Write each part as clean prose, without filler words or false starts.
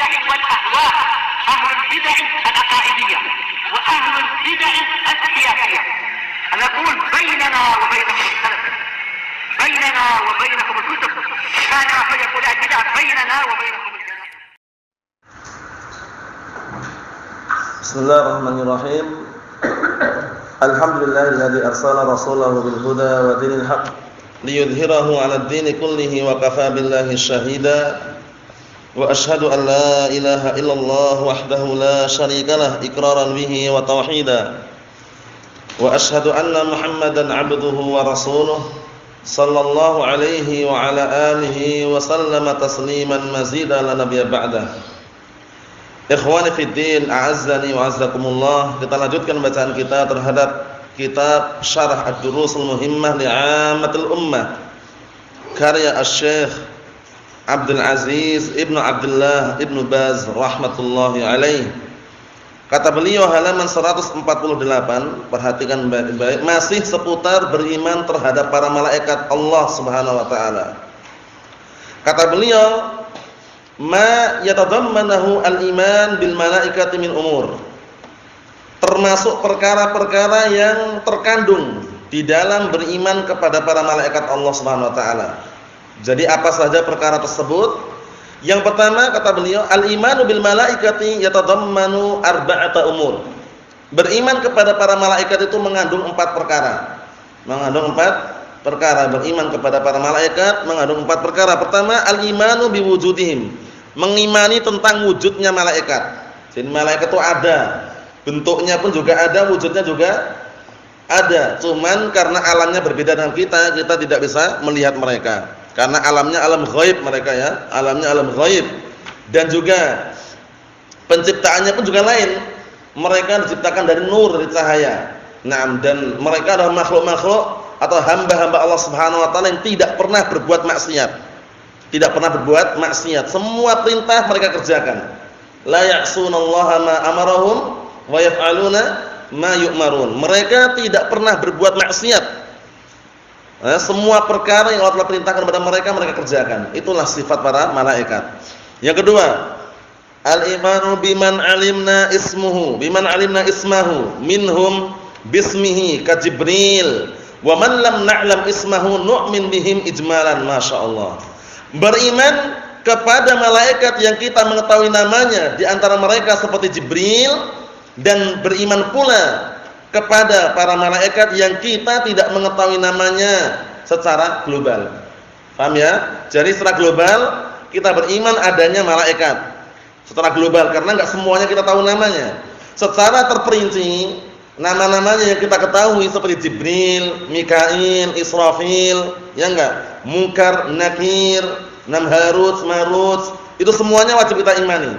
البدع والأهواء، أهل البدع العقائدية وأهل البدع السياسية. نقول بيننا وبينكم السلف، بيننا وبينكم الكتب، كان فيقول البدع بيننا وبينكم الجنة. بسم الله الرحمن الرحيم. الحمد لله الذي أرسل رسوله بالهدى ودين الحق ليظهره على الدين كله وكفى بالله شهيدا وأشهد أن لا إله إلا الله وحده لا شريك له إقرارا به وتوحيدا وأشهد أن محمدا عبده ورسوله صلى الله عليه وعلى آله وسلم تسليما مزيدا لا نبي بعده. Ikhwani fiddin, a'azzani wa azzakumullah. Kita lanjutkan bacaan kita terhadap kitab Syarah Ad-Durusul Muhimmah li'ammatil ummah karya Asy-Syaikh Abdul Aziz Ibnu Abdullah Ibnu Baz rahmatullahi alaih. Kata beliau halaman 148, perhatikan baik-baik, masih seputar beriman terhadap para malaikat Allah Subhanahu wa taala. Kata beliau, ma yatadammanahu al-iman bil malaikati min umur, termasuk perkara-perkara yang terkandung di dalam beriman kepada para malaikat Allah Subhanahu wa taala. Jadi apa saja perkara tersebut? Yang pertama kata beliau, al-imanu bil malaikati yatadammanu arba'ata umur. Beriman kepada para malaikat itu mengandung 4 perkara. Mengandung 4 perkara. Beriman kepada para malaikat mengandung 4 perkara. Pertama, al-imanu biwujudihim, mengimani tentang wujudnya malaikat. Jadi malaikat itu ada, bentuknya pun juga ada, wujudnya juga ada. Cuman karena alamnya berbeda dengan kita tidak bisa melihat mereka. Karena alamnya alam ghaib mereka ya, alamnya alam ghaib. Dan juga penciptaannya pun juga lain. Mereka diciptakan dari nur, dari cahaya. Nah, dan mereka adalah makhluk-makhluk atau hamba-hamba Allah Subhanahu wa taala yang tidak pernah berbuat maksiat. Tidak pernah berbuat maksiat. Semua perintah mereka kerjakan. La ya'sunallaha ma amarahum wa yaf'aluna ma yu'marun. Mereka tidak pernah berbuat maksiat. Semua perkara yang Allah telah perintahkan kepada mereka kerjakan. Itulah sifat para malaikat. Yang kedua, al-imanu biman alimna ismuhu, biman alimna ismahu minhum bismihi ka Jibril. Wa man lam na'lam ismahu nu'min bihim ijmalan, masyaallah. Beriman kepada malaikat yang kita mengetahui namanya di antara mereka seperti Jibril, dan beriman pula kepada para malaikat yang kita tidak mengetahui namanya secara global. Paham ya? Jadi secara global kita beriman adanya malaikat secara global karena enggak semuanya kita tahu namanya. Secara terperinci nama-namanya yang kita ketahui seperti Jibril, Mikail, Israfil, ya enggak? Munkar, Nakir, Namharut, Marut, itu semuanya wajib kita imani.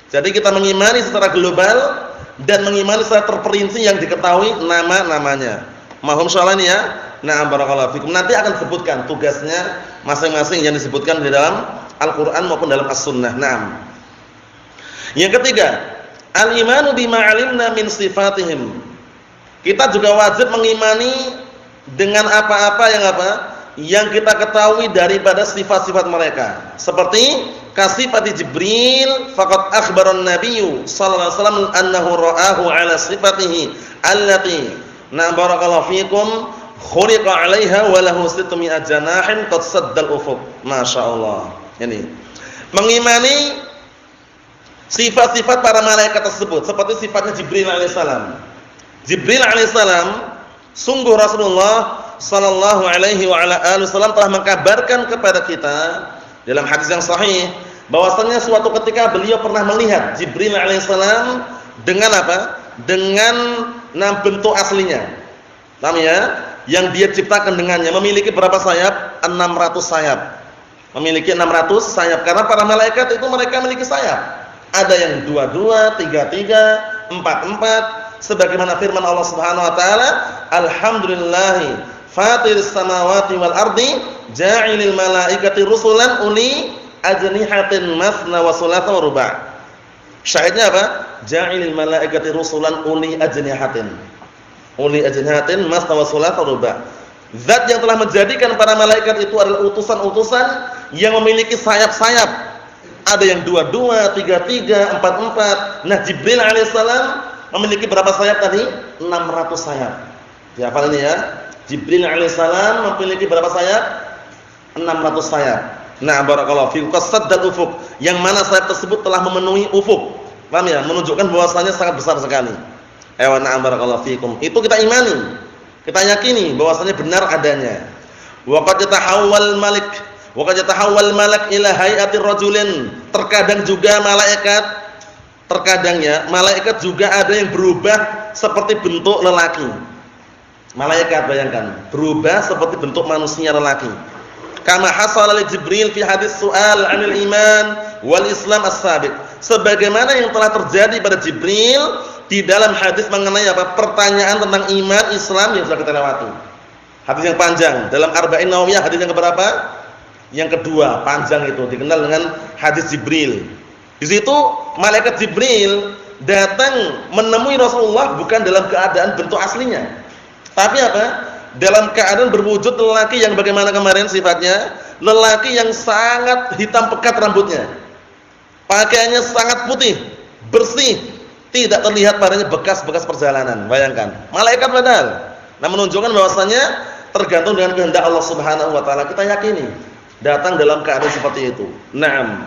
Jadi kita mengimani secara global dan mengimani secara terperinci yang diketahui nama-namanya. Mahum soal ini ya. Nah, barakallahu fikum. Nanti akan sebutkan tugasnya masing-masing yang disebutkan di dalam Al-Qur'an maupun dalam As-Sunnah. Naam. Yang ketiga, al-imanu bima 'alimna min sifatihim. Kita juga wajib mengimani dengan apa-apa yang kita ketahui daripada sifat-sifat mereka. Seperti kasifati Jibril, faqad akhbaran nabiyyu sallallahu alaihi wasallam annahu ra'ahu ala sifatihi allati na barakallahu fikum khuliqa 'alaiha wa lahu 600 janahin qad saddal ufuq. Masyaallah. Ini mengimani sifat-sifat para malaikat tersebut seperti sifatnya Jibril alaihissalam. Jibril alaihissalam, sungguh Rasulullah sallallahu alaihi wa ala alihi wasallam telah mengkabarkan kepada kita dalam hadis yang sahih bahwasanya suatu ketika beliau pernah melihat Jibril alaihissalam dengan apa? Dengan bentuk aslinya. Paham ya? Yang dia ciptakan dengannya memiliki berapa sayap? 600 sayap. Memiliki 600 sayap karena para malaikat itu mereka memiliki sayap. Ada yang 22, 33, 44 sebagaimana firman Allah Subhanahu wa taala, alhamdulillahi fatiris samawati wal ardi ja'ilil malaikati rusulan uli ajnihatin masna wa thulatha wa ruba'. Syahidnya apa? Ja'ilil malaikati rusulan uli ajnihatin. Uli ajnihatin masna wa thulatha wa ruba'. Zat yang telah menjadikan para malaikat itu adalah utusan-utusan yang memiliki sayap-sayap. ada yang 22, 33, 44. Nah, Jibril alaihissalam memiliki berapa sayap tadi? 600 sayap. Dihafal ini ya. Jibril alaihissalam memiliki berapa sayap? 600 sayap. Nah, barakallahu fiikum, qasaddal ufuk, yang mana sayap tersebut telah memenuhi ufuk. Paham ya? Menunjukkan bahwasanya sangat besar sekali. Na'am barakallahu fiikum. Itu kita imani. Kita yakini bahwasanya benar adanya. Wa qad yatahawwal malak ila hayatir rajulin. Terkadang juga malaikat juga ada yang berubah seperti bentuk lelaki. Malaikat, bayangkan, berubah seperti bentuk manusia lelaki. Kama hasala li Jibril fi hadis su'al 'anil iman wal Islam as-sabiq. Sebagaimana yang telah terjadi pada Jibril di dalam hadis mengenai pertanyaan tentang iman Islam yang sudah kita lewati. Hadis yang panjang dalam Arba'in Nawawiyah, hadis yang keberapa? Yang kedua, panjang itu dikenal dengan hadis Jibril. Di situ malaikat Jibril datang menemui Rasulullah bukan dalam keadaan bentuk aslinya, tapi dalam keadaan berwujud lelaki yang bagaimana kemarin sifatnya? Lelaki yang sangat hitam pekat rambutnya, pakaiannya sangat putih, bersih, tidak terlihat padanya bekas-bekas perjalanan. Bayangkan, malaikat padahal. Nah, menunjukkan bahwasanya tergantung dengan kehendak Allah Subhanahu wa taala. Kita yakini datang dalam keadaan seperti itu. Naam.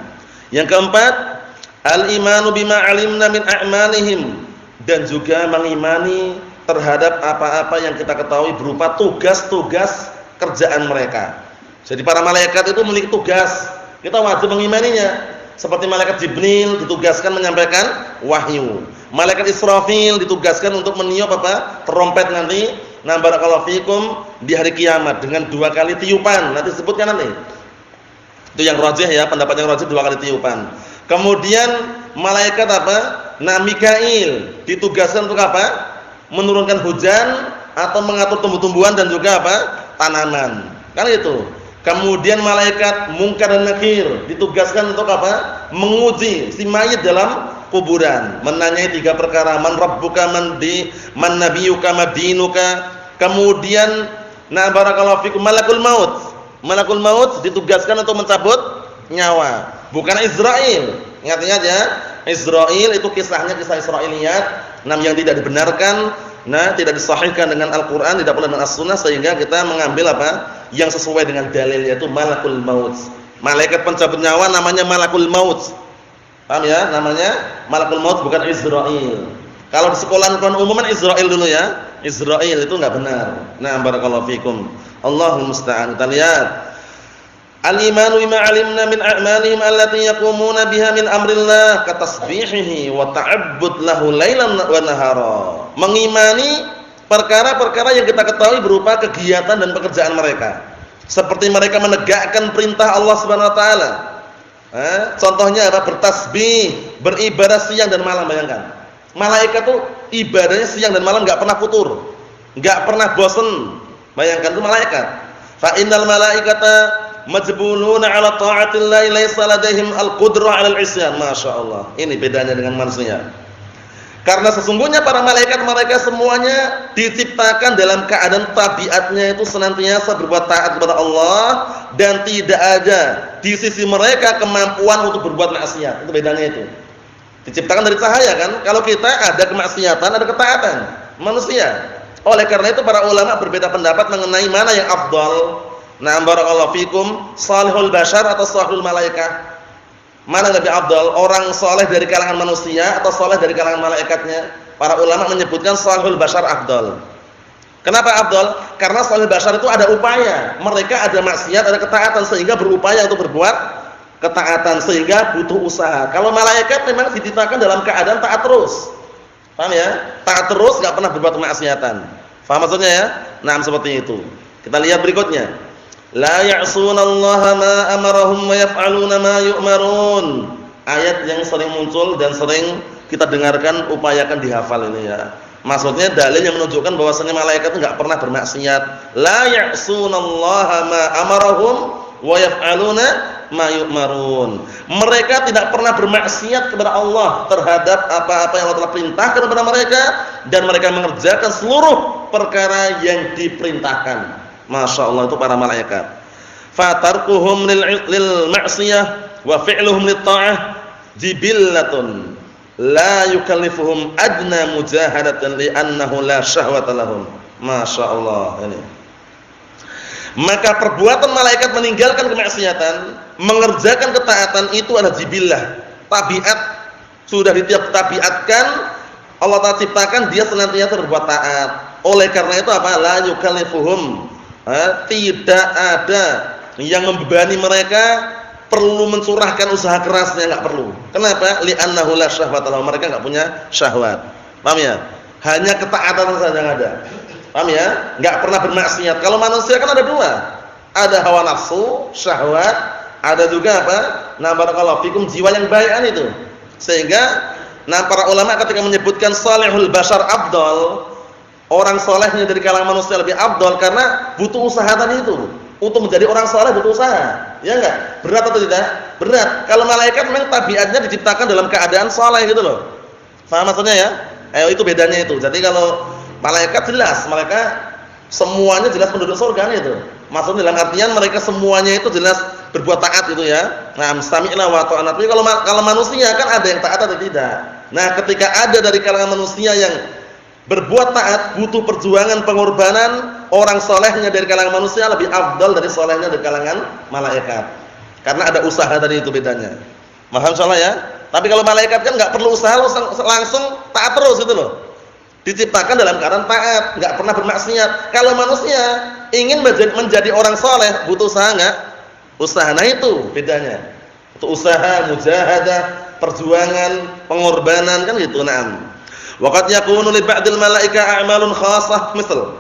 Yang keempat, al-imanu bima 'alimna min a'malihim, dan juga mengimani terhadap apa-apa yang kita ketahui berupa tugas-tugas kerjaan mereka. Jadi para malaikat itu memiliki tugas, kita wajib mengimaninya. Seperti malaikat Jibril ditugaskan menyampaikan wahyu. Malaikat Israfil ditugaskan untuk meniup trompet nanti. Nah, barakallahu fikum, di hari kiamat dengan 2 kali tiupan. Nanti sebutkan nanti. Itu yang rajih ya, pendapat yang rajih 2 kali tiupan. Kemudian malaikat Nah, Mikail ditugaskan untuk menurunkan hujan atau mengatur tumbuh-tumbuhan dan juga tanaman. Kan itu. Kemudian malaikat Munkar dan Nakir ditugaskan untuk menguji si mayit dalam kuburan, menanyai 3 perkara, man rabbuka, man nabiyuka, madinuka. Kemudian barakallahu fikum, malakul maut ditugaskan untuk mencabut nyawa, bukan Israel. Ingat-ingat ya, Israel itu kisah Israiliyat, yang tidak dibenarkan, tidak disahihkan dengan Al-Qur'an, tidak pula dengan As-Sunnah, sehingga kita mengambil yang sesuai dengan dalil, yaitu malakul maut. Malaikat pencabut nyawa namanya malakul maut. Paham ya? Namanya malakul maut, bukan Israel. Kalau di sekolah umuman Israel dulu ya. Israel itu enggak benar. Nah, barakallahu fikum. Allahul musta'an. Kita lihat. Al-imanu bima 'alimna min a'malihim allati yaqumuna biha min amrillah ka tasbihihi wa ta'abbud lahu lailan wa nahara. Mengimani perkara-perkara yang kita ketahui berupa kegiatan dan pekerjaan mereka. Seperti mereka menegakkan perintah Allah Subhanahu wa taala. Contohnya bertasbih, beribadah siang dan malam. Bayangkan, malaikat tuh ibadahnya siang dan malam enggak pernah futur, enggak pernah bosan. Bayangkan itu malaikat. Fa innal malaikata majbuluna 'ala ta'atillahi laisa ladaihim al-qudrah 'ala al-'isyan. Masyaallah. Ini bedanya dengan manusia. Karena sesungguhnya para malaikat mereka semuanya diciptakan dalam keadaan tabiatnya itu senantiasa berbuat taat kepada Allah, dan tidak ada di sisi mereka kemampuan untuk berbuat maksiat. Itu bedanya itu. Diciptakan dari cahaya kan? Kalau kita ada kemaksiatan, ada ketaatan manusia. Oleh karena itu para ulama berbeda pendapat mengenai mana yang afdal. Nah, barakallahu fikum, salihul bashar atau salihul malaikah? Mana lebih afdal, orang saleh dari kalangan manusia atau saleh dari kalangan malaikatnya? Para ulama menyebutkan salihul bashar afdal. Kenapa afdal? Karena salihul bashar itu ada upaya. Mereka ada maksiat, ada ketaatan, sehingga berupaya untuk berbuat ketaatan, sehingga butuh usaha. Kalau malaikat memang diciptakan dalam keadaan taat terus. Paham ya? Taat terus, enggak pernah berbuat kemaksiatan. Paham maksudnya ya? Nah, seperti itu. Kita lihat berikutnya. La ya'sunallaha ma amarahum wa yaf'aluna ma yu'marun. Ayat yang sering muncul dan sering kita dengarkan, upayakan dihafal ini ya. Maksudnya dalil yang menunjukkan bahwasanya malaikat itu enggak pernah bermaksiat. La ya'sunallaha ma amarahum wa yaf'aluna ma yu'marun. Mereka tidak pernah bermaksiat kepada Allah terhadap apa-apa yang Allah telah perintahkan kepada mereka, dan mereka mengerjakan seluruh perkara yang diperintahkan. Masya Allah, itu para malaikat. Fatarkuhum lil ma'siyah wa fi'luhum lit-ta'ah jibillatun la yukallifuhum adna mujahadatan li'annahu la syahwata lahum. Masyaallah ini. Maka perbuatan malaikat meninggalkan kemaksiatan, mengerjakan ketaatan itu adalah jibillah, tabiat, sudah ditabiatkan, Allah Ta'ala ciptakan dia senantiasa berbuat taat. Oleh karena itu apa? La yukallifuhum, tidak ada yang membebani mereka perlu mencurahkan usaha kerasnya, enggak perlu. Kenapa? Li'annahu la syahwata lahum, mereka enggak punya syahwat. Paham ya? Hanya ketaatan saja yang ada. Paham ya? Enggak pernah bermaksiat. Kalau manusia kan ada dua. Ada hawa nafsu, syahwat, ada juga apa? Nah, barakallahu fikum, jiwa yang baikan itu. Sehingga para ulama ketika menyebutkan salihul bashar afdal, orang salehnya dari kalangan manusia lebih afdal karena butuh usaha tadi itu. Untuk menjadi orang saleh butuh usaha. Ya enggak? Berat atau tidak? Berat. Kalau malaikat memang tabiatnya diciptakan dalam keadaan saleh gitu loh. Paham maksudnya ya? Itu bedanya itu. Jadi kalau malaikat jelas, mereka semuanya jelas penduduk surga itu. Maksudnya dalam artian mereka semuanya itu jelas berbuat taat itu ya. Nah, mustami'na wa ta'ana. Tapi kalau manusia kan ada yang taat atau tidak. Nah, ketika ada dari kalangan manusia yang berbuat taat, butuh perjuangan, pengorbanan, orang solehnya dari kalangan manusia lebih afdal dari solehnya dari kalangan malaikat. Karena ada usaha tadi itu bedanya. Paham insyaallah ya? Tapi kalau malaikat kan enggak perlu usaha, langsung taat terus gitu loh. Diciptakan dalam keadaan taat, enggak pernah bermaksiat. Kalau manusia ingin menjadi orang soleh, butuh usaha enggak? Usaha, nah itu bedanya. Itu usaha, mujahadah, perjuangan, pengorbanan kan gitu. Naam. Waqad yakunu li ba'dil malaika a'malun khassah misal.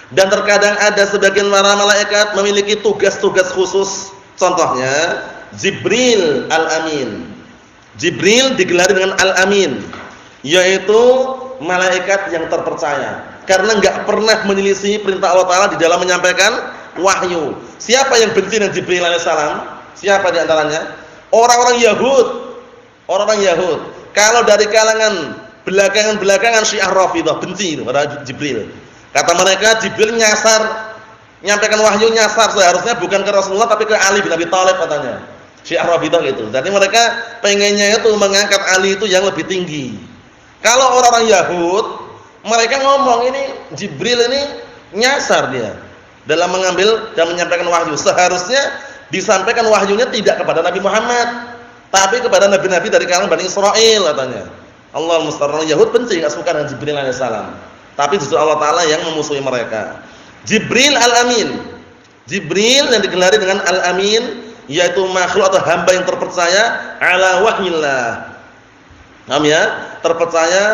Dan terkadang ada sebagian para malaikat memiliki tugas-tugas khusus. Contohnya Jibril Al-Amin. Jibril digelari dengan Al-Amin, yaitu malaikat yang terpercaya. Karena enggak pernah menyelisih perintah Allah Ta'ala di dalam menyampaikan wahyu. Siapa yang benci dengan Jibril alaihissalam? Siapa di antaranya? Orang-orang Yahud. Orang-orang Yahud. Kalau dari kalangan belakangan Syiah Rafidhah benci kepada Jibril. Kata mereka Jibril nyasar, nyampaikan wahyu nyasar, seharusnya bukan ke Rasulullah tapi ke Ali bin Abi Thalib katanya. Syiah Rafidhah gitu. Jadi mereka pengennya itu mengangkat Ali itu yang lebih tinggi. Kalau orang-orang Yahud, mereka ngomong ini Jibril ini nyasar dia dalam mengambil dan menyampaikan wahyu. Seharusnya disampaikan wahyunya tidak kepada Nabi Muhammad, tapi kepada nabi-nabi dari kalangan Bani Israil katanya. Allah musta'an, Yahud benci, enggak suka dengan Jibril alaihissalam. Tapi justru Allah Ta'ala yang memusuhi mereka. Jibril Al-Amin. Jibril yang digelari dengan Al-Amin, yaitu makhluk atau hamba yang terpercaya ala wahyillah. Paham ya? Terpercaya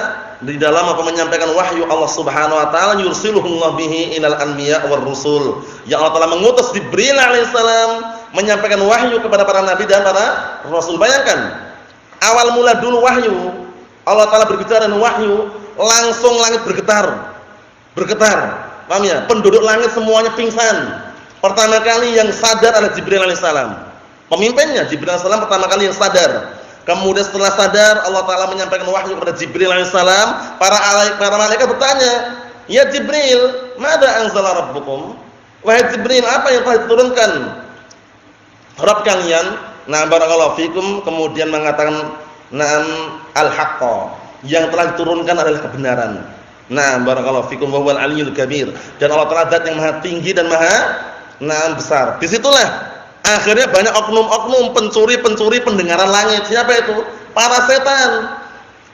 di dalam apa menyampaikan wahyu Allah Subhanahu wa taala, yursiluhullahu bihi ilal anbiya war rusul. Ya Allah Ta'ala mengutus Jibril alaihissalam menyampaikan wahyu kepada para nabi dan para rasul. Bayangkan, awal mula dulu wahyu, Allah Ta'ala berbicara dengan wahyu, langsung langit bergetar. Bergetar. Paham ya? Penduduk langit semuanya pingsan. Pertama kali yang sadar adalah Jibril alaihissalam. Pemimpinnya Jibril alaihissalam pertama kali yang sadar. Kemudian setelah sadar, Allah Ta'ala menyampaikan wahyu kepada Jibril alaihissalam. Para malaikat bertanya, "Ya Jibril, mada anzala rabbukum?" Wahai Jibril, apa yang telah diturunkan Rabb kalian? Nah, barakallahu fikum, kemudian mengatakan, "Na'am al-haqqa." Yang telah diturunkan adalah kebenaran. Nah, barakallahu fikum, wa huwal aliyyul kabir. Dan Allah Ta'ala zat yang maha tinggi dan maha besar. Disitulah akhirnya banyak oknum-oknum pencuri pendengaran langit. Siapa itu? Para setan.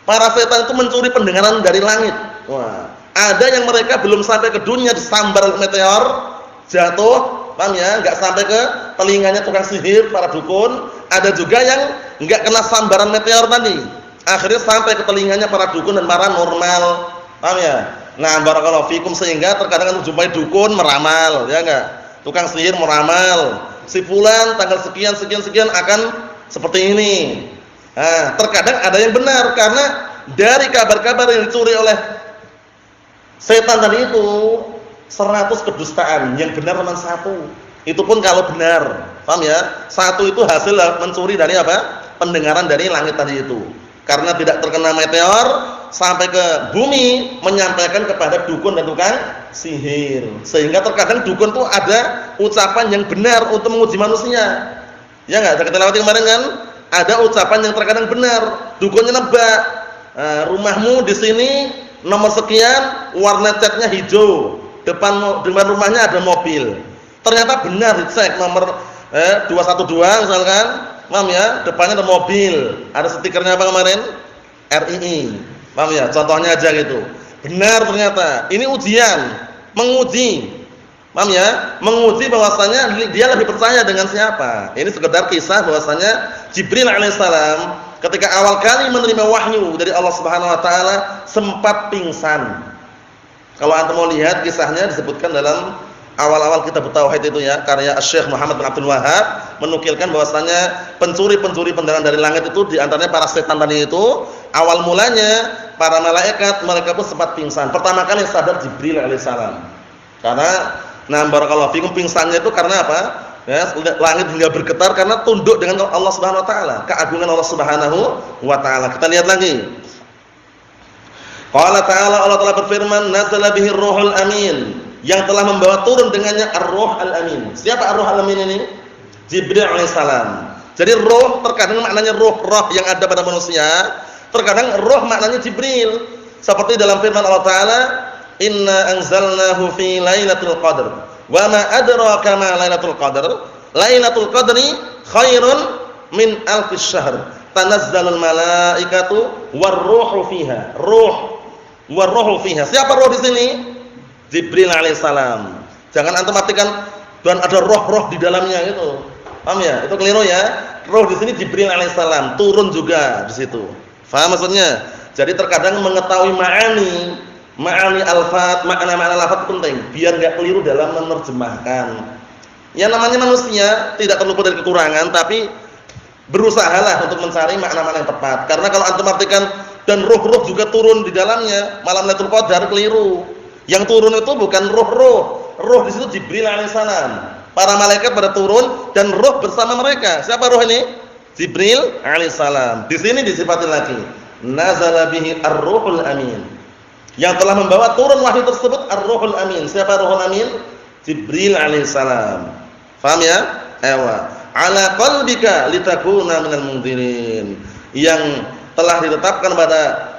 Para setan itu mencuri pendengaran dari langit. Wah, ada yang mereka belum sampai ke dunia disambar meteor, jatuh, paham ya? Enggak sampai ke telinganya tukang sihir, para dukun. Ada juga yang enggak kena sambaran meteor tadi. Akhirnya sampai ke telinganya para dukun dan para normal. Paham ya? Nah, barakallahu fikum, sehingga terkadang jumpai dukun meramal, ya enggak? Tukang sihir meramal. Si fulan tanggal sekian akan seperti ini. Nah, terkadang ada yang benar karena dari kabar-kabar yang dicuri oleh setan tadi itu 100 kedustaan, yang benar cuma 1. Itu pun kalau benar. Paham ya? 1 itu hasil mencuri dari apa? Pendengaran dari langit tadi itu. Karena tidak terkena meteor sampai ke bumi, menyampaikan kepada dukun dan tukang sihir. Sehingga terkadang dukun itu ada ucapan yang benar untuk menguji manusia. Ya enggak? Kita lewati kemarin kan? Ada ucapan yang terkadang benar, dukunnya nebak. Rumahmu di sini nomor sekian, warna catnya hijau. Depan rumahnya ada mobil. Ternyata benar dicek nomor 212 misalkan. Paham ya? Depannya ada mobil. Ada stikernya apa kemarin? RII. Paham ya? Contohnya aja gitu. Benar ternyata. Ini ujian, menguji. Paham ya? Menguji bahwasanya dia lebih percaya dengan siapa. Ini sekedar kisah bahwasanya Jibril alaihissalam ketika awal kali menerima wahyu dari Allah Subhanahu wa taala sempat pingsan. Kalau antum mau lihat kisahnya disebutkan dalam awal-awal kitab tauhid itu ya, karya Syekh Muhammad bin Abdul Wahhab menukilkan bahwasanya pencuri-pencuri penerangan dari langit itu di antaranya para setan tadi itu, awal mulanya para malaikat mereka pun sempat pingsan. Pertama kali sadar Jibril alaihissalam. Karena barakallahu fikum pingsannya itu karena apa? Ya, langit hingga bergetar karena tunduk dengan Allah Subhanahu wa taala, keagungan Allah Subhanahu wa taala. Kita lihat lagi. Qala ta'ala, Allah telah berfirman, "Nazala bihir ruhul amin." Yang telah membawa turun dengannya ar-ruh al-amin. Siapa ar-ruh al-amin ini? Jibril alaihissalam. Jadi ruh terkadang maknanya roh yang ada pada manusia, terkadang roh maknanya Jibril. Seperti dalam firman Allah taala, "Inna anzalnahu fi lailatul qadr." Wa ma adraka ma lailatul qadr? Lailatul qadri khairun min alfis syahr. Tanazzalul malaikatu war-ruhu fiha. War-ruhu fiha. Siapa roh di sini? Jibril alaihissalam. Jangan antum artikan dan ada roh-roh di dalamnya gitu. Paham ya? Itu keliru ya. Roh di sini Jibril alaihissalam, turun juga di situ. Faham maksudnya? Jadi terkadang mengetahui ma'ani alfat, makna-makna lafaz penting biar enggak keliru dalam menerjemahkan. Yang namanya manusia tidak terluput dari kekurangan, tapi berusahalah untuk mencari makna-makna yang tepat. Karena kalau antum artikan dan roh-roh juga turun di dalamnya, malam Lailatul Qadar, keliru. Yang turun itu bukan roh-roh. Roh di situ Jibril alaihissalam. Para malaikat pada turun dan roh bersama mereka. Siapa roh ini? Jibril alaihissalam. Di sini disifatin lagi. Nazala bihi ar-ruhul amin. Yang telah membawa turun wahyu tersebut ar-ruhul amin. Siapa ruhul amin? Jibril alaihissalam. Paham ya? Ewa. Ala qalbika litakuna minal mundzirin. Yang telah ditetapkan pada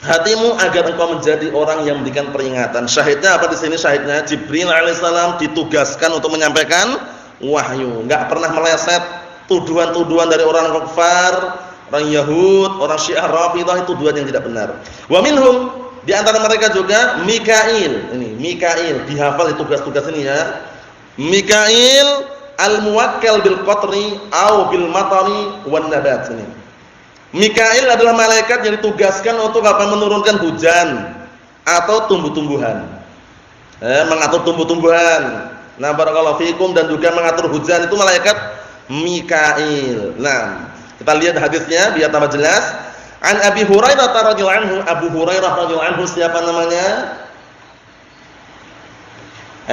hatimu agar engkau menjadi orang yang memberikan peringatan. Syahidnya apa di sini? Syahidnya Jibril alaihissalam ditugaskan untuk menyampaikan wahyu. Enggak pernah meleset tuduhan-tuduhan dari orang kafir, orang Yahud, orang Syiah Rafidhah, itu tuduhan yang tidak benar. Wa minhum, di antara mereka juga Mikail. Ini Mikail, dihafal di tugas-tugas ini ya. Mikail al-muwakkal bil qatri au bil matari wan nabat ini. Mikail adalah malaikat yang ditugaskan untuk apa? Menurunkan hujan atau tumbuh-tumbuhan. Mengatur tumbuh-tumbuhan. Nah, barakallahu fikum, dan juga mengatur hujan itu malaikat Mikail. Nah, kita lihat hadisnya biar tambah jelas. An Abi Hurairah radhiyallahu anhu, Abu Hurairah radhiyallahu anhu, siapa namanya?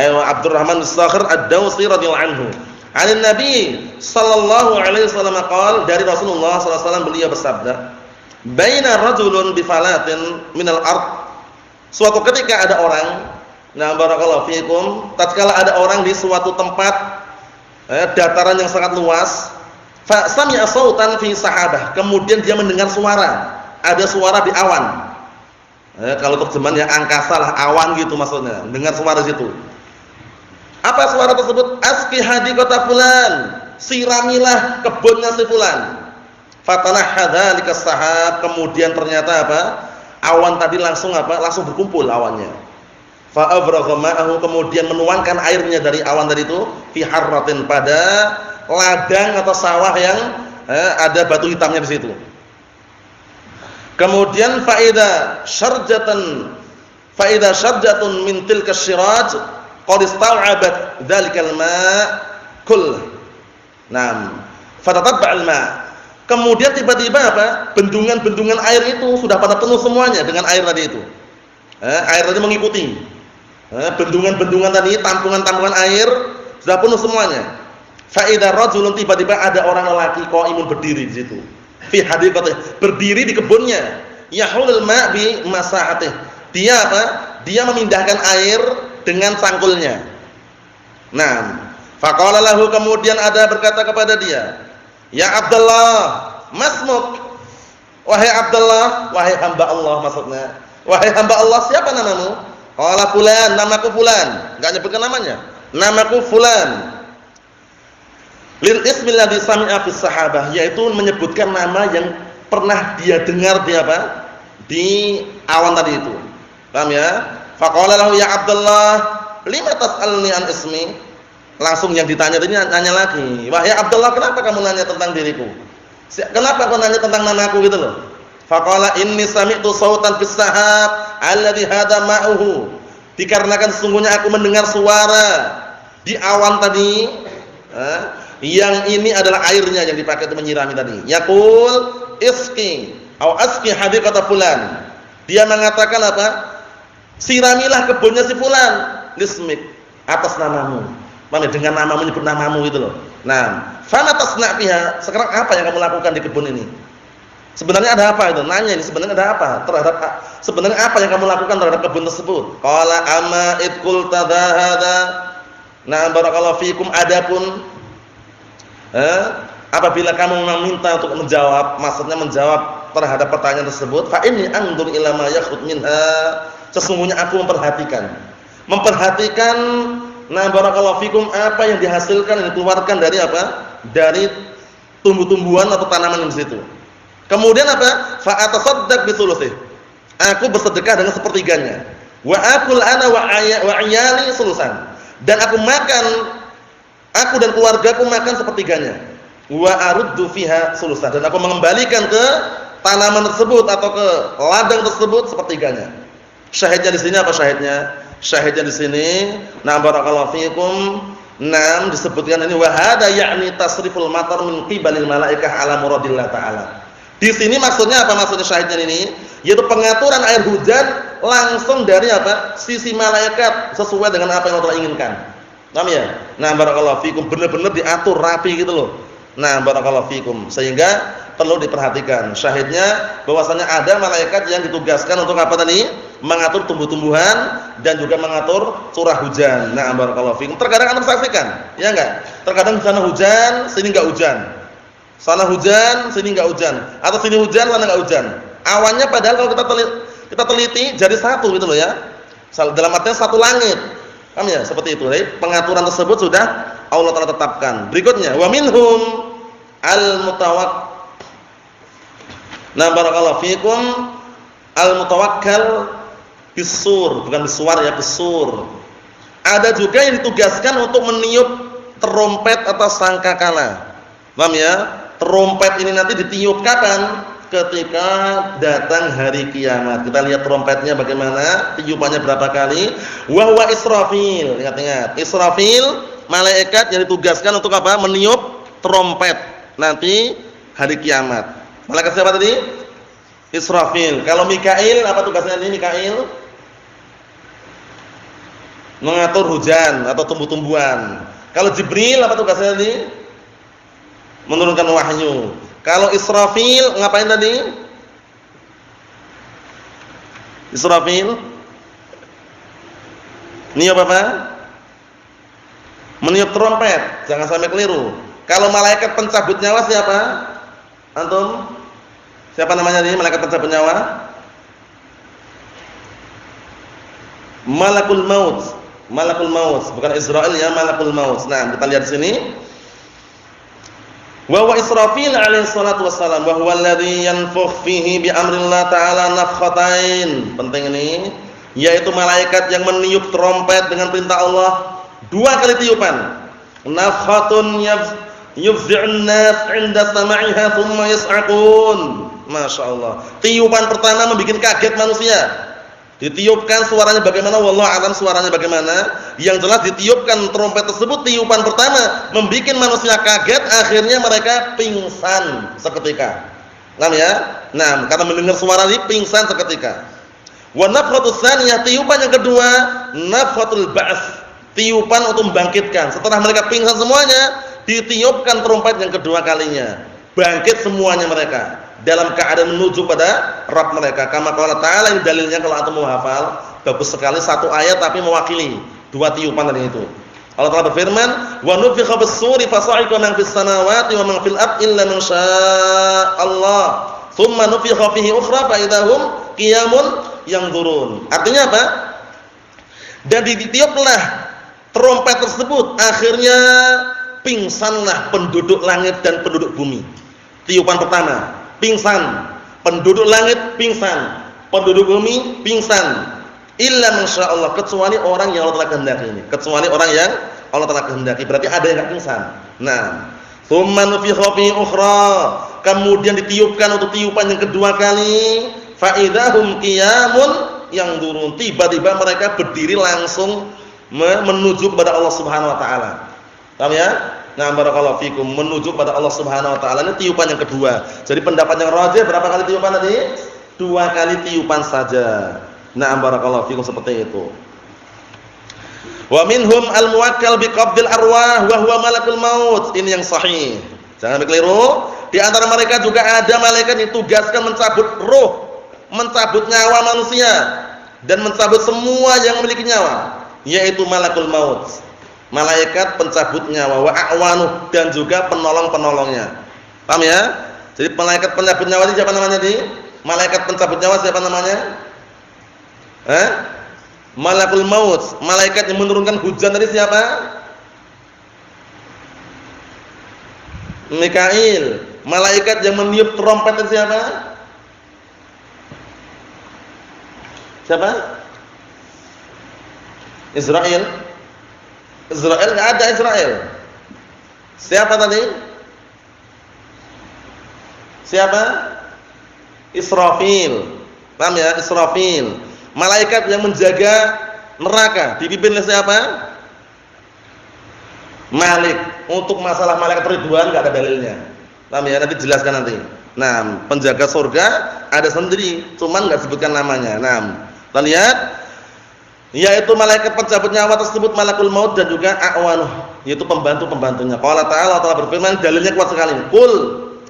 Abdurrahman As-Sakhir Ad-Dawsi radhiyallahu anhu. An Nabi sallallahu alaihi wasallam qaal, dari Rasulullah sallallahu alaihi wasallam beliau bersabda, "Baina rajulun bi falatin minal ard." Suatu ketika ada orang, nah barakallahu fikum, tatkala ada orang di suatu tempat dataran yang sangat luas, fa sami'a sautan fi sahabah, kemudian dia mendengar suara, ada suara di awan. Kalau terjemahan ya angkasa lah, awan gitu maksudnya, dengar suara di situ. Apa suara tersebut? Aski hadiqata fulan, siramilah kebunnya si fulan. Fatanahha dzalika sahab, kemudian ternyata apa? Awan tadi langsung apa? Langsung berkumpul awannya. Fa afragha ma'ahu, kemudian menuangkan airnya dari awan tadi itu fi harratin, pada ladang atau sawah yang ada batu hitamnya di situ. Kemudian faida syarjatun min tilka syiraj qad istaw'abat dzalikal ma' kull. Naam, fatataba'al ma'. Kemudian tiba-tiba apa? Bendungan-bendungan air itu sudah pada penuh semuanya dengan air tadi itu. Air tadi mengikuti. Bendungan-bendungan tadi, tampungan-tampungan air sudah penuh semuanya. Fa idza rajulun, tiba-tiba ada orang lelaki qaimun, berdiri di situ. Fi hadiqatihi, berdiri di kebunnya. Yahulul ma' bi masahatih. Dia apa? Dia memindahkan air dengan cangkulnya. Nah, Faqala lahu, kemudian ada berkata kepada dia, "Ya Abdullah, masmuk?" Wahai Abdullah, wahai hamba Allah maksudnya. Wahai hamba Allah, siapa namamu? Qala fulan, namaku fulan. Enggak nyebutkan namanya. Namaku fulan. Lil ismi alladhi sami'a fis sahabah, yaitu menyebutkan nama yang pernah dia dengar di apa? Di awan tadi itu. Paham ya? Faqala lahu ya Abdullah, lima tas'alni an ismi? Langsung yang ditanya tadi nanya lagi. Wahai Abdullah, kenapa kamu nanya tentang diriku? Kenapa kau nanya tentang namaku gitu loh? Faqala inni sami'tu sautan fis sahab alladhi hada ma'uhu. Dikarenakan sesungguhnya aku mendengar suara di awan tadi, yang ini adalah airnya yang dipakai untuk menyirami tadi. Yaqul isqi atau asqi hadiqata fulan. Dia mengatakan apa? Siramilah kebunnya si fulan, lismik, atas namamu. Mana dengan namamu, menyebut namamu gitu loh. Nah, fama tasna' biha, sekarang apa yang kamu lakukan di kebun ini? Sebenarnya ada apa itu? Nanya ini sebenarnya ada apa? Sebenarnya apa yang kamu lakukan terhadap kebun tersebut? Qala amma id qulta hadza. Nah, barakallahu fikum, adapun apabila kamu meminta untuk menjawab, maksudnya menjawab terhadap pertanyaan tersebut, fa inni anzur ila ma yakhud minha. Sesungguhnya aku memperhatikan, nah barakallahu fikum, apa yang dihasilkan, yang dikeluarkan dari apa? Dari tumbuh-tumbuhan atau tanaman di situ. Kemudian apa? Fa atasaddaq bi thulutsih. Aku bersedekah dengan sepertiganya. Wa akul ana wa iyali sulusan. Dan aku makan, aku dan keluargaku makan sepertiganya. Wa aruddu fiha sulusan. Dan aku mengembalikan ke tanaman tersebut atau ke ladang tersebut sepertiganya. Syahidnya di sini apa syahidnya? Syahidnya di sini, na barakallahu fikum, nam disebutkan ini wa hada ya'ni tasriful matar min qibalil malaikah ala muradillah ta'ala. Di sini maksudnya apa? Maksudnya syahidnya ini yaitu pengaturan air hujan langsung dari apa? Sisi malaikat sesuai dengan apa yang Allah inginkan. Paham ya? Nah, barakallahu fikum, benar-benar diatur rapi gitu loh. Nah, barakallahu fikum, sehingga perlu diperhatikan. Syahidnya bahwasanya ada malaikat yang ditugaskan untuk apa tadi? Mengatur tumbuh-tumbuhan dan juga mengatur curah hujan. Nah, barakallahu fikum. Terkadang Anda saksikan, ya enggak? Terkadang di sana hujan, sini enggak hujan. Sana hujan, sini enggak hujan. Atau sini hujan, sana enggak hujan. Awannya padahal kalau kita teliti jadi satu gitu loh ya. Dalam artinya satu langit. Paham ya? Seperti itu. Jadi pengaturan tersebut sudah Allah Taala tetapkan. Berikutnya, wa minhum al-mutawakkil. Nah, barakallahu fikum, al-mutawakkal bisur, bukan bisuar ya, bisur. Ada juga yang ditugaskan untuk meniup terompet atau sangkakala. Paham ya? Terompet ini nanti ditiup kapan? Ketika datang hari kiamat. Kita lihat terompetnya bagaimana, tiupannya berapa kali. Wa huwa Israfil. Ingat-ingat, Israfil malaikat yang ditugaskan untuk apa? Meniup terompet nanti hari kiamat. Malaikat siapa tadi? Israfil. Kalau Mikail, apa tugasnya ini Mikail? Mengatur hujan atau tumbuh-tumbuhan. Kalau Jibril, apa tugasnya tadi? Menurunkan wahyu. Kalau Israfil ngapain tadi? Israfil niup apa? Meniup trompet. Jangan sampai keliru. Kalau malaikat pencabut nyawa siapa? Antum? Siapa namanya ini malaikat pencabut nyawa? Malakul maut. Malakul maut, bukan Israil ya, malakul maut. Nah, kita lihat di sini. Wa huwa Israfil alaihi salatu wassalam wa huwa alladhi yanfukh fihi bi amrillah ta'ala nafkhatain. Penting ini, yaitu malaikat yang meniup trompet dengan perintah Allah 2 kali tiupan. Nafkhatun yufzi'un nas 'inda sama'iha thumma yas'aqun. Masyaallah. Tiupan pertama membuat kaget manusia. Ditiupkan suaranya bagaimana? Wallahu a'lam suaranya bagaimana. Yang jelas ditiupkan trompet tersebut, tiupan pertama membuat manusia kaget, akhirnya mereka pingsan seketika. Paham ya? Nah, karena mendengar suara ini pingsan seketika. Wa nafkhatus tsaniyah, tiupan yang kedua, nafkhatul ba'ts, tiupan untuk membangkitkan. Setelah mereka pingsan semuanya, ditiupkan trompet yang kedua kalinya. Bangkit semuanya mereka dalam keadaan menuju pada Rabb mereka. Kama qala ta'ala, ini dalilnya kalau antum mau hafal, bagus sekali, satu ayat tapi mewakili 2 tiupan tadi itu. Allah Ta'ala berfirman, "Wa nufikha bis-suri fasa'iqa man fis samawati wa man fil ardi illa man syaa'a Allah. Tsumma nufikha fihi ukhra fa idahum qiyamun yanzurun." Artinya apa? Dan ditiuplah trompet tersebut, akhirnya pingsanlah penduduk langit dan penduduk bumi. Tiupan pertama, pingsan. Penduduk langit pingsan, penduduk bumi pingsan. Illa masyaallah, kecuali orang yang Allah Ta'ala kehendaki ini. Kecuali orang yang Allah Ta'ala kehendaki. Berarti ada yang enggak pingsan. Nah, tsumma nufikha fi ukhra. Kemudian ditiupkan untuk tiupan yang kedua kali. Fa idahum qiyamun yanzurun. Tiba-tiba mereka berdiri langsung menuju kepada Allah Subhanahu wa taala. Paham ya? Nah, barakallahu fikum, menuju kepada Allah Subhanahu wa taala. Ini tiupan yang kedua. Jadi pendapat yang rajih berapa kali tiupan tadi? 2 kali tiupan saja. Nah, barakallahu fikum, seperti itu. Wa minhum al-muwakkal biqabdil arwah wa huwa malakul maut. Ini yang sahih. Jangan keliru. Di antara mereka juga ada malaikat yang ditugaskan mencabut ruh, mencabut nyawa manusia dan mencabut semua yang memiliki nyawa, yaitu malakul maut. Malaikat pencabut nyawa, wa a'wanuh, dan juga penolong-penolongnya. Paham ya? Jadi malaikat pencabut nyawa ini siapa namanya di? Malaikat pencabut nyawa siapa namanya? Malakul maut. Malaikat yang menurunkan hujan tadi siapa? Mikail. Malaikat yang meniup trompet tadi siapa? Siapa? Israel. Israel enggak ada Israel. Siapa tadi? Siapa? Israfil. Paham ya? Israfil. Malaikat yang menjaga neraka dipimpin oleh siapa? Malik. Untuk masalah malaikat Ridwan enggak ada dalilnya. Paham ya? Nanti jelaskan nanti. Nah, penjaga surga ada sendiri, cuman enggak sebutkan namanya. Nah, kita lihat, yaitu malaikat pencabut nyawa tersebut malakul maut dan juga a'wanuh, yaitu pembantu-pembantunya. Qala ta'ala, Allah Ta'ala berfirman, dalilnya kuat sekali. Qul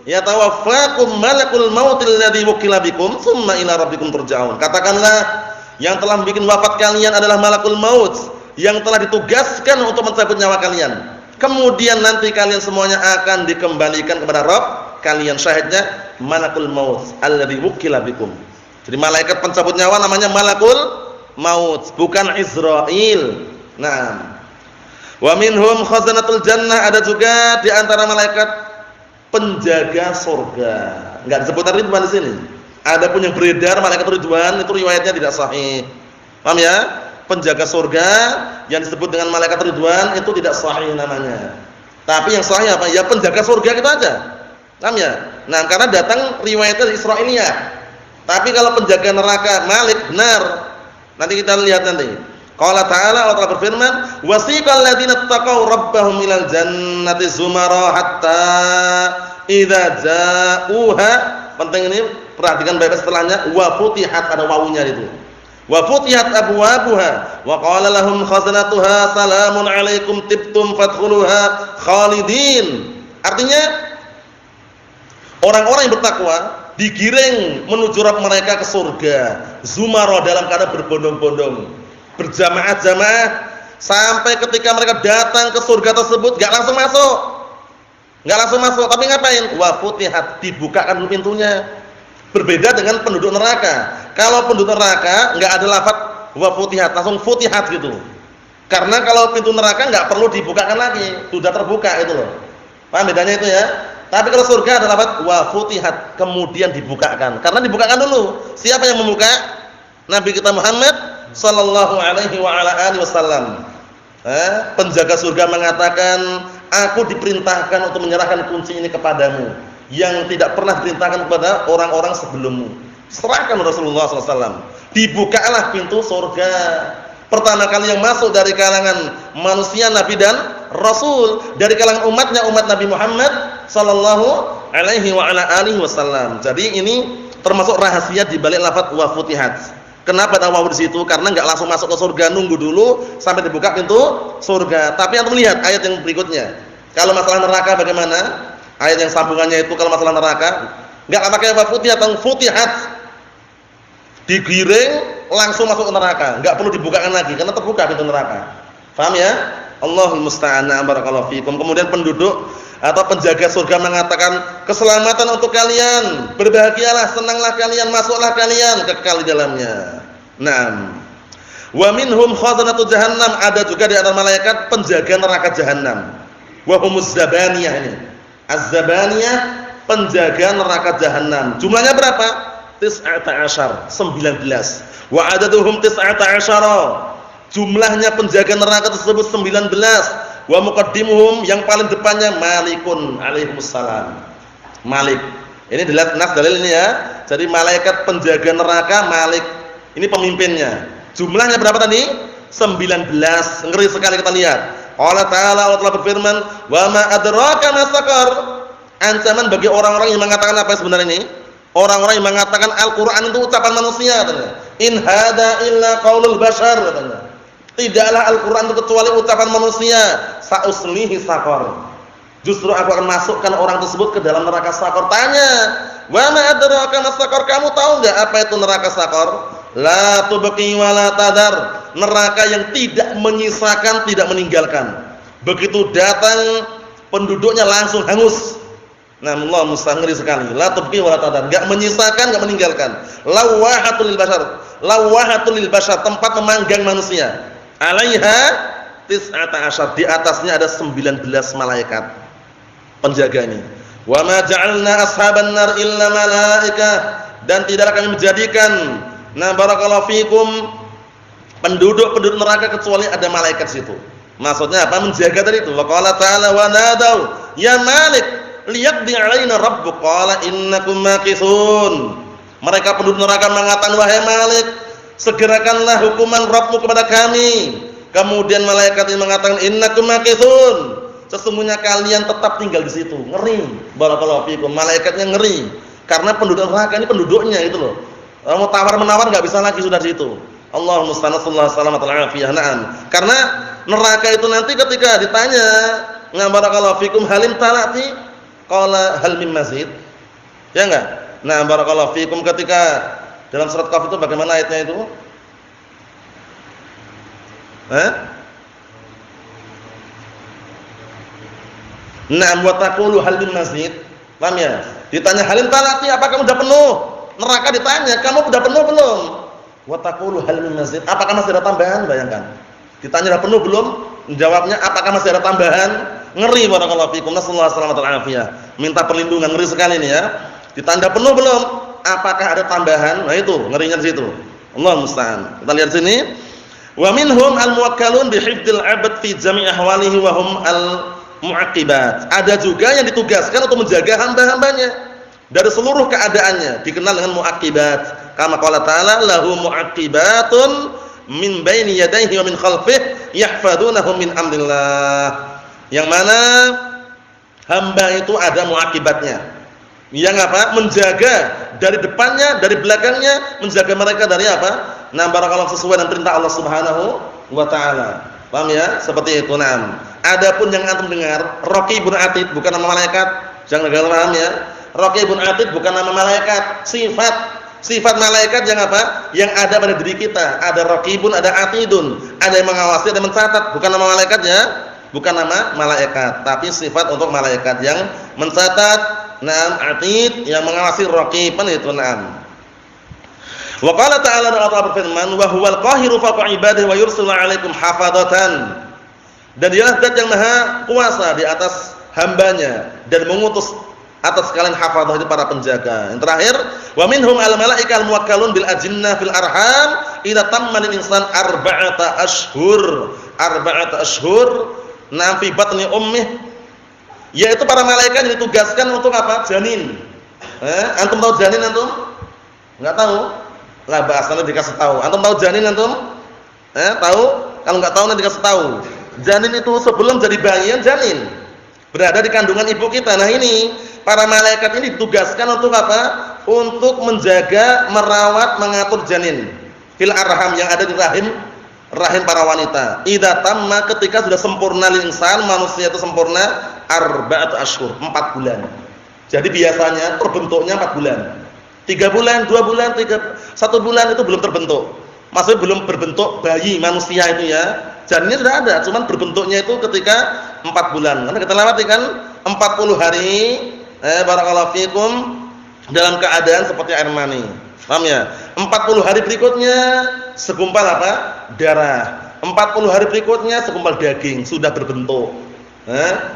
yatawaffakum malakul mautil ladzi wukila bikum tsumma ila rabbikum turja'un. Katakanlah, yang telah membuat wafat kalian adalah malakul maut, yang telah ditugaskan untuk mencabut nyawa kalian. Kemudian nanti kalian semuanya akan dikembalikan kepada Rabb kalian. Syahidnya malakul maut alladzi wukila bikum. Jadi malaikat pencabut nyawa namanya malakul maut, bukan Israil. Nah, wa minhum khazanatul jannah, ada juga di antara malaikat penjaga surga. Enggak disebutkan Ridwan di sini. Adapun yang beredar malaikat Ridwan itu riwayatnya tidak sahih. Paham ya? Penjaga surga yang disebut dengan malaikat Ridwan itu tidak sahih namanya. Tapi yang sahih apa? Ya penjaga surga kita aja. Paham ya? Nah, karena datang riwayatnya Israiliyah. Tapi kalau penjaga neraka Malik benar. Nanti kita lihat nanti. Qala ta'ala, Allah Ta'ala berfirman, wasiqal ladzina taqaw rabbahum ilal jannati zumara hatta idza ja'uha. Penting ini, perhatikan baik-baik setelahnya, wa futihat, ada wawunya itu. Wa futihat abwabuha wa qala lahum khazanatuha salamun alaikum tibtum fadkhuluha khalidin. Artinya orang-orang yang bertakwa digiring menuju Rabb mereka ke surga, zumara, dalam keadaan berbondong-bondong, berjamaah-jamaah, sampai ketika mereka datang ke surga tersebut enggak langsung masuk, tapi ngapain? Wa futihat, dibukakan pintunya. Berbeda dengan penduduk neraka. Kalau penduduk neraka enggak ada lafaz wa futihat, langsung futihat gitu. Karena kalau pintu neraka enggak perlu dibukakan lagi, sudah terbuka itu loh. Paham bedanya itu ya? Tapi kalau surga ada lafaz wa futihat, kemudian dibukakan. Karena dibukakan dulu. Siapa yang membuka? Nabi kita Muhammad sallallahu alaihi wa ala alihi wasallam. Penjaga surga mengatakan, aku diperintahkan untuk menyerahkan kunci ini kepadamu, yang tidak pernah diperintahkan kepada orang-orang sebelummu. Serahkan Rasulullah SAW. Dibukalah pintu surga. Pertama kali yang masuk dari kalangan manusia, Nabi dan Rasul, dari kalangan umatnya, umat Nabi Muhammad sallallahu alaihi wa ala alihi wasallam. Jadi ini termasuk rahasia di balik lafaz wa futihat. Kenapa ada wawu di situ? Karena enggak langsung masuk ke surga, nunggu dulu sampai dibuka pintu surga. Tapi antum lihat ayat yang berikutnya. Kalau masalah neraka bagaimana? Ayat yang sambungannya itu kalau masalah neraka enggak pakai wa futihat, futihat. Digiring langsung masuk ke neraka, enggak perlu dibukakan lagi karena terbuka pintu neraka. Paham ya? Allahul musta'an. Barakallahu fikum. Kemudian penduduk atau penjaga surga mengatakan, keselamatan untuk kalian, berbahagialah, senanglah kalian, masuklah kalian, kekal di dalamnya. Naam. Wa minhum khazanatu jahannam, ada juga di antara malaikat penjaga neraka jahanam. Wa humuz zabaniyah ini. Az-zabaniyah, penjaga neraka jahanam. Jumlahnya berapa? 19. Wa adaduhum 19. Jumlahnya penjaga neraka tersebut 19. Wa muqaddimuhum, yang paling depannya Malikun alaihissalam. Malik. Ini dilihat nas dalil ini ya. Jadi malaikat penjaga neraka Malik. Ini pemimpinnya. Jumlahnya berapa tadi? 19. Ngeri sekali kita lihat. Allah Ta'ala telah berfirman, "Wa ma adraka ma saqar." Ancaman bagi orang-orang yang mengatakan apa sebenarnya ini? Orang-orang yang mengatakan Al-Qur'an itu ucapan manusia katanya. In hada illa qaulul bashar katanya. Tidaklah Al-Qur'an itu kecuali ucapan manusia. Sa'uslihi saqar. Justru aku akan masukkan orang tersebut ke dalam neraka saqar. Tanya, "Wa ma adraka ma saqar?" Kamu tahu enggak apa itu neraka saqar? La tubqi wa la tadar. Neraka yang tidak menyisakan, tidak meninggalkan. Begitu datang penduduknya langsung hangus. Nah, Allah mustangri sekali. La tubqi wa la tadar. Enggak menyisakan, enggak meninggalkan. Lawahatul lil bashar. Lawahatul lil bashar, tempat memanggang manusia. Alaiha 19. Di atasnya ada 19 malaikat penjaganya. Wa ma ja'alna ashaban nar illa malaika. Dan tidaklah kami menjadikan, nah barakallahu fikum, penduduk neraka kecuali ada malaikat situ. Maksudnya apa? Menjaga tadi itu. Wa qala ta'ala wa nadau ya Malik liyaqdi 'alaina rabbuk qala innakum makithun. Mereka penduduk neraka mengatakan, "Wahai Malik, segerakanlah hukuman Rabbmu kepada kami." Kemudian malaikat ini mengatakan, "Innakum makithun." Sesungguhnya kalian tetap tinggal di situ. Ngeri. Barakallahu fikum. Malaikatnya ngeri. Karena penduduk neraka ini penduduknya gitu loh. Mau tawar-menawar enggak bisa lagi sudah di situ. Allahumma sallallahu alaihi wasallam. Karena neraka itu nanti ketika ditanya, "Nah barakallahu fikum halim talati?" Qala hal min mazid. Ya enggak? Nah barakallahu fikum, ketika dalam surat Qaf itu bagaimana ayatnya itu? Na'am wa taqulu hal min mazid. Paham ya? Ditanya halin talati, apakah kamu sudah penuh? Neraka ditanya, kamu sudah penuh belum? Wa taqulu hal min mazid, apakah masih ada tambahan? Bayangkan. Ditanya sudah penuh belum? Jawabnya, apakah masih ada tambahan? Ngeri barakallahu fikum. Nasallahu alaihi wasallam. Minta perlindungan, ngeri sekali ini ya. Ditanya penuh belum? Apakah ada tambahan? Nah itu, ngerinya di situ. Allah musta'an. Kita lihat sini. Wa minhum al-muwakkalun bi hifdzil 'abd fi jami' ahwalihi wa hum al-mu'aqibat. Ada juga yang ditugaskan untuk menjaga hamba-hambanya dari seluruh keadaannya, dikenal dengan mu'aqibat. Kama qala ta'ala lahu mu'aqibatun min baini yadayhi wa min khalfihi yahfadunahu min amrillah. Yang mana hamba itu ada mu'aqibatnya. Yang apa? Menjaga dari depannya, dari belakangnya, menjaga mereka dari apa? Nah, barakallahu sesuai dengan perintah Allah Subhanahu wa taala. Paham ya? Seperti itu. Naam. Adapun yang antum dengar, Raqibun Atid bukan nama malaikat. Jangan gagal paham ya. Raqibun Atid bukan nama malaikat, sifat malaikat yang apa? Yang ada pada diri kita. Ada Raqibun, ada Atidun. Ada yang mengawasi, ada yang mencatat. Bukan nama malaikat ya. Bukan nama malaikat, tapi sifat untuk malaikat yang mencatat. Naam, Atid yang mengawasi, Raqib itu. Naam. Wa qala ta'ala, Allah berfirman, "Wa huwal qahiru fawqa 'ibadihi wa yursilu 'alaikum hafadzatan." Dan dialah zat yang maha kuasa di atas hambanya dan mengutus atas kalian hafadzah, itu para penjaga. Yang terakhir, wa minhum al-malaika al-muwakkalun bil ajinnah fil arham idza tamma lil insan arba'ata ashhur fi batni ummih, yaitu para malaikat yang ditugaskan untuk apa? Janin. Antum tahu janin antum? Enggak tahu? Lah bahasanya dikasih tahu. Antum tahu janin antum? Tahu? Kalau enggak tahu nanti dikasih tahu. Janin itu sebelum jadi bayi, janin berada di kandungan ibu kita. Nah ini para malaikat ini ditugaskan untuk apa? Untuk menjaga, merawat, mengatur janin fil arham yang ada di rahim para wanita. Idza tamma, ketika sudah sempurna lil insan, manusia itu sempurna arba'at ashhur, 4 bulan. Jadi biasanya terbentuknya 4 bulan. 3 bulan, 2 bulan, 1 bulan itu belum terbentuk. Maksudnya belum berbentuk bayi manusia itu ya. Janinnya sudah ada, cuman berbentuknya itu ketika 4 bulan. Karena kita lewati kan 40 hari barakallahu fikum dalam keadaan seperti air mani. Paham ya? 40 hari berikutnya segumpal apa? Darah. 40 hari berikutnya segumpal daging sudah berbentuk.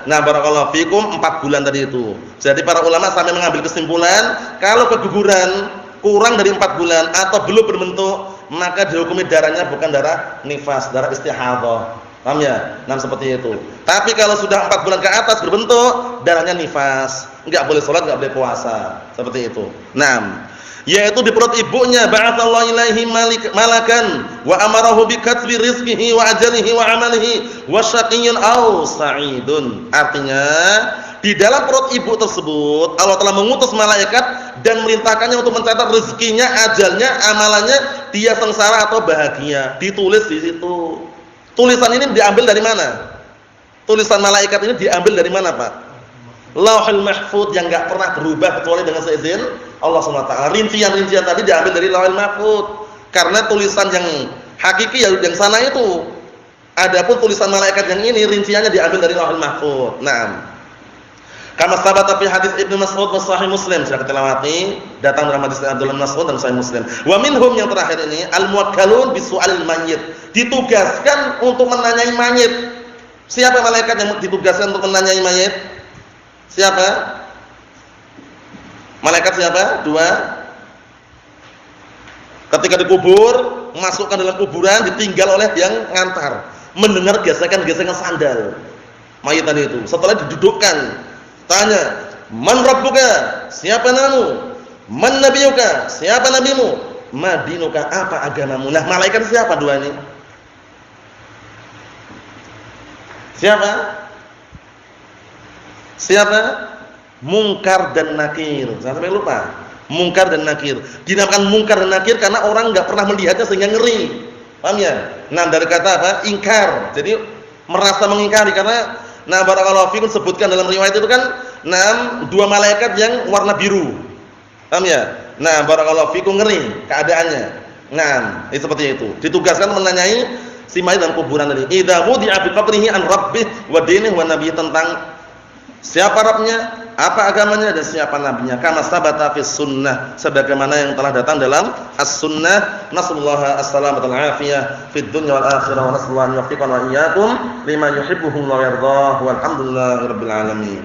Nah, barakallahu fikum 4 bulan tadi itu. Jadi para ulama sampai mengambil kesimpulan kalau keguguran kurang dari 4 bulan atau belum berbentuk, maka dihukumi darahnya bukan darah nifas, darah istihadhah. Paham ya? Nah, seperti itu. Tapi kalau sudah 4 bulan ke atas berbentuk, darahnya nifas. Enggak boleh salat, enggak boleh puasa. Seperti itu. Nah, yaitu di perut ibunya ba'atsallahu ilaihi malakan wa amarahu bi katbi rizqihi wa ajalihi wa amalihi wa syaqiyyun aw sa'idun. Artinya, di dalam perut ibu tersebut Allah telah mengutus malaikat dan merintahkannya untuk mencatat rezekinya, ajalnya, amalannya, dia sengsara atau bahagia. Ditulis di situ. Tulisan ini diambil dari mana? Tulisan malaikat ini diambil dari mana, Pak? Lauhul Mahfuz yang enggak pernah berubah kecuali dengan seizin Allah Subhanahu wa taala. Rincian-rincian tadi diambil dari Lauhul Mahfuz. Karena tulisan yang hakiki yang sana itu. Adapun tulisan malaikat yang ini rinciannya diambil dari Lauhul Mahfuz. Naam. Kama sabata fi hadis Ibnu Mas'ud wa Sahih Muslim, sudah kita lewati, datang dalam hadis Abdullah bin Mas'ud dan Sahih Muslim. Wa minhum, yang terakhir ini, al-muwakkalun bi su'alil mayyit, ditugaskan untuk menanyai mayit. Siapa malaikat yang ditugaskan untuk menanyai mayit? Siapa? Malaikat siapa? 2. Ketika dikubur, masukkan dalam kuburan, ditinggal oleh yang ngantar, mendengar gesekan-gesekan sandal mayit tadi itu. Setelah didudukkan, tanya, man rabbuka? Siapa namamu? Man nabiyuka? Siapa nabimu? Ma dinuka? Apa agamamu? Nah, malaikat siapa 2 ini? Siapa? Siapa? Mungkar dan nakir. Jangan sampai lupa. Mungkar dan nakir. Dinamakan mungkar dan nakir karena orang enggak pernah melihatnya sehingga ngeri. Paham ya? Nah, dari kata apa? Ingkar. Jadi merasa mengingkari karena barakallahu fikum sebutkan dalam riwayat itu kan 2 malaikat yang warna biru. Paham ya? Nah, barakallahu fikum ngeri keadaannya. Nah, itu seperti itu. Ditugaskan menanyai si mayit dalam kuburan tadi. Idza wudi'a bi qabrihi an rabbih wa dinihi wa nabiyhi, tentang siapa Rabbnya, apa agamanya, dan siapa nabinya. Kama sabata fis sunnah, sebagaimana yang telah datang dalam as-sunnah. Nasallahu as-salamata wal afiyah fid dunya wal akhirah, wa nasallahu an yuwaffiqana wa iyyakum lima yuhibbuhu wa yardah. Walhamdulillahirabbil alamin.